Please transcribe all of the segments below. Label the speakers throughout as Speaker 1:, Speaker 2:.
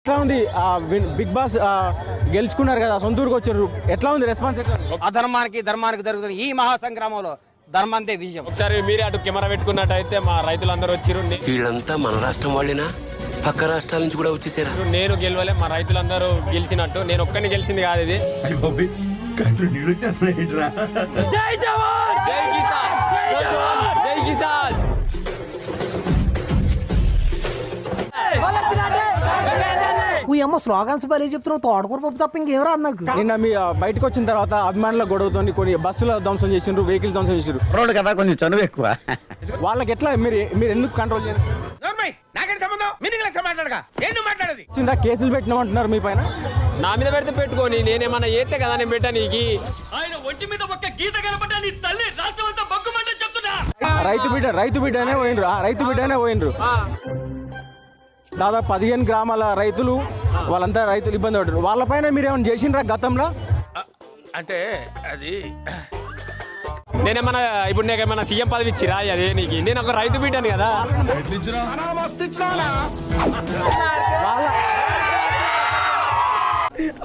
Speaker 1: ఎట్లా ఉంది big boss గెలుచుకున్నారు కదా, సొంత ఊరికి వచ్చారు, ఎట్లా ఉంది రెస్పాన్స్? ఎట్లా
Speaker 2: అధర్మానికి ధర్మానికి జరుగుతున్న ఈ మహాసంగ్రామంలో ధర్మంతే విజయం.
Speaker 3: ఒకసారి మీరే అటు కెమెరా పెట్టుకున్నట్టయితే మా రైతులందరూ వచ్చిర్రు.
Speaker 4: వీళ్ళంతా మన రాష్ట్రం వాళ్ళేనా, పక్క రాష్ట్రాల నుంచి కూడా వచ్చేసారా?
Speaker 3: నేను గెలవలే, మా రైతులందరూ గెలిచినట్టు. నేను ఒక్కడిని గెలిచింది కాదు ఇది. జై జవాన్ జై కిసాన్, జై జవాన్ జై కిసాన్.
Speaker 5: అమ్మ స్లోగన్స్ బలి చెప్తున్నావు, తోటకూర పప్పు తప్ప ఇంకేం రాదు నాకు.
Speaker 1: నిన్న మీ బయటకు వచ్చిన తర్వాత అభిమానుల గొడవతో కొన్ని బస్సుల ధ్వంసం చేసిండ్రు, వెహికల్స్ ధ్వంసం చేసిండ్రు.
Speaker 6: రోడ్డు కదా కొంచెం చనువు ఎక్కువ.
Speaker 1: వాళ్ళకి ఎట్లా మీరు ఎందుకు కంట్రోల్ చేయాలి? కేసులు పెట్టినామంటున్నారు మీ పైన.
Speaker 3: నా మీద పెడితే పెట్టుకొని నేనేమన్నా చేస్తే కదా నేను పెట్టా నీకు. ఆయన ఒంటి మీద ఒక్క గీత కనపడ్డా నీ తల్లి రాష్ట్రం అంతా బొక్కుమంటే చెప్తున్నా.
Speaker 1: రైతు బిడ్డనే పోయినరు. దాదాపు 15 గ్రామాల రైతులు, వాళ్ళంతా రైతులు ఇబ్బంది పడ్డారు. వాళ్ళపైన మీరు ఏమైనా చేసిండ్రా గతంలో?
Speaker 4: అంటే అది
Speaker 3: నేనేమన్నా ఇప్పుడు నీకు ఏమన్నా సీఎం పదవి ఇచ్చిరా? అదే నీకు నేను ఒక రైతు బిడ్డని కదా.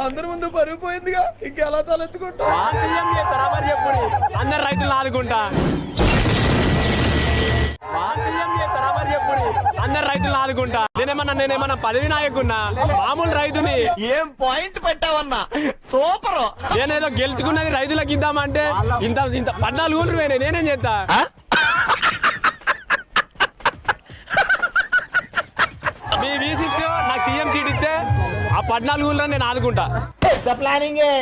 Speaker 4: అందరి ముందు పరిగిపోయిందిగా, ఇంకెలా తలెత్తుకుంటా?
Speaker 3: సీఎం చేస్తారా మరి చెప్పుడు? అందరు రైతులు ఆదుకుంటా. సీఎం చేస్తారా మరి చెప్పుడు? అందరు రైతులు ఆదుకుంటా. నేనేమన్నా పదవి నాయకున్నా, మామూలు రైతుని.
Speaker 4: ఏం పాయింట్ పెట్టావన్నా, సూపర్.
Speaker 3: నేనేదో గెలుచుకున్నది రైతులకు ఇద్దామంటే ఇంత 14 ఊళ్ళు నేనేం చేస్తా? మీ V6 నాకు సీఎం సీట్ ఇస్తే ఆ 14 ఊళ్ళో నేను ఆదుకుంటా.
Speaker 6: పెద్ద ప్లానింగే.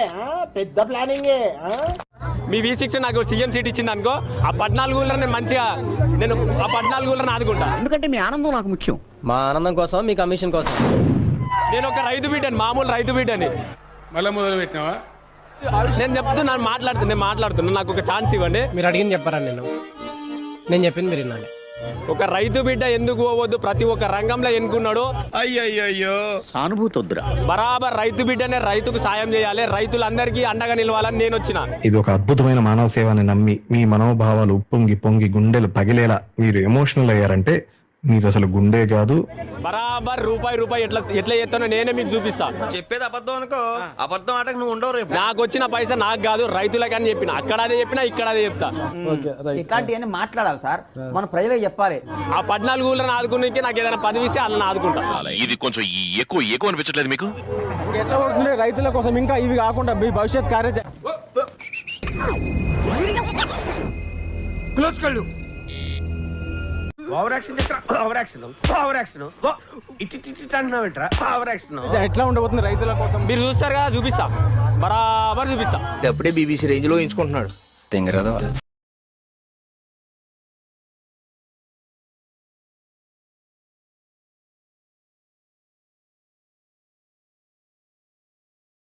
Speaker 3: మీ V6 నాకు సీఎం సీట్ ఇచ్చింది అనుకో, ఆ 14 ఊళ్ళో నేను మంచిగా ఆ 14 ఊళ్ళో ఆదుకుంటా.
Speaker 6: ఎందుకంటే మీ ఆనందం నాకు ముఖ్యం.
Speaker 2: మా ఆనందం కోసం, మీ కమిషన్ కోసం.
Speaker 3: నేను ఒక రైతు బిడ్డని, మామూలు రైతు బిడ్డని.
Speaker 7: మళ్ళీ మొదలు పెట్టినావా?
Speaker 3: నేను చెప్తున్నాను, మాట్లాడుతున్నా, నాకు ఒక ఛాన్స్ ఇవ్వండి.
Speaker 2: మీరు అడిగింది చెప్పరా? నేను చెప్పింది మీరు వినాలి.
Speaker 3: ఒక రైతు బిడ్డ ఎందుకు పోవద్దు, ప్రతి ఒక్క రంగంలో ఎన్నుకున్నాడు.
Speaker 4: అయ్యయ్యో,
Speaker 6: సానుభూతి వద్దురా.
Speaker 3: బరాబర్ రైతు బిడ్డనే రైతుకు సాయం చేయాలి, రైతులందరికీ అండగా నిలవాలని నేను వచ్చిన.
Speaker 8: ఇది ఒక అద్భుతమైన మానవ సేవని నమ్మి మీ మనోభావాలు ఉప్పొంగి గుండెలు పగిలేలా మీరు ఎమోషనల్ అయ్యారంటే మీరు అసలు గుండె కాదు.
Speaker 3: బరాబర్ రూపాయి ఎట్లా చేస్తానో నేనే మీకు చూపిస్తా.
Speaker 4: చెప్పేది అబద్ధం అనుకో, అబద్ధం ఆటకు నువ్వు ఉండవు రేపు.
Speaker 3: నాకు వచ్చిన పైసా నాకు కాదు, రైతులకి అని చెప్పిన. అక్కడ అదే చెప్పినా, ఇక్కడ అదే చెప్తా.
Speaker 2: ఇట్లాంటివన్నీ మాట్లాడాలి సార్, మన ప్రజలకు చెప్పాలి.
Speaker 3: ఆ 14 ఊళ్ళని ఆదుకునే నాకు ఏదైనా పదవి ఇస్తే వాళ్ళని ఆదుకుంటా.
Speaker 9: ఇది కొంచెం ఎక్కువ అనిపించట్లేదు మీకు?
Speaker 1: ఎట్లా పడుతుంది రైతుల కోసం? ఇంకా ఇవి కాకుండా మీ భవిష్యత్ కార్యాచరణ ఎట్లా ఉండబోతుంది రైతుల కోసం?
Speaker 3: మీరు చూస్తారు కదా, చూపిస్తా, బరాబర్ చూపిస్తా.
Speaker 4: అప్పుడే BBC రేంజ్ లో ఎంచుకుంటున్నాడు.